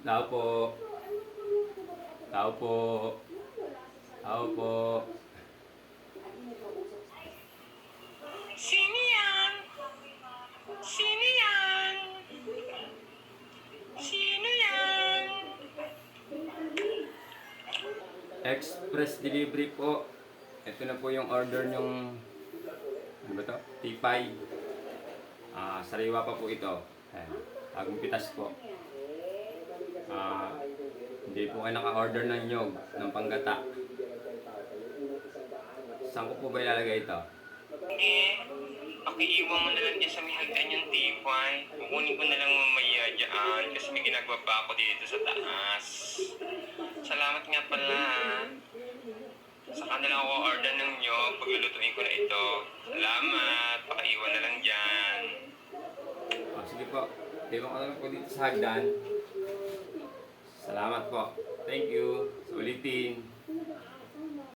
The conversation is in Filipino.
Tao po. Tao po. Tao po. Sino yan? Sino yan? Sino yan? Express delivery po. Ito na po yung order nyong ano ba to? Tipay. Sariwa pa po ito. Ayan. Bagong pitas po. Hindi po kayo naka-order ng nyog, ng panggata. Saan ko po ba ilalagay ito? Pakiiwan mo na lang dyan sa may hagdan yung tipay. Kukunin ko na lang mamaya dyan kasi may ginagawa pa ako dito sa taas. Salamat nga pala. Saka na lang ako order ng nyog. Paglulutuin ko na ito. Salamat. Pakiiwan na lang dyan. Sige po. Tingnan ko na lang po dito sa hagdan. Salamat po. Thank you. Sa ulitin.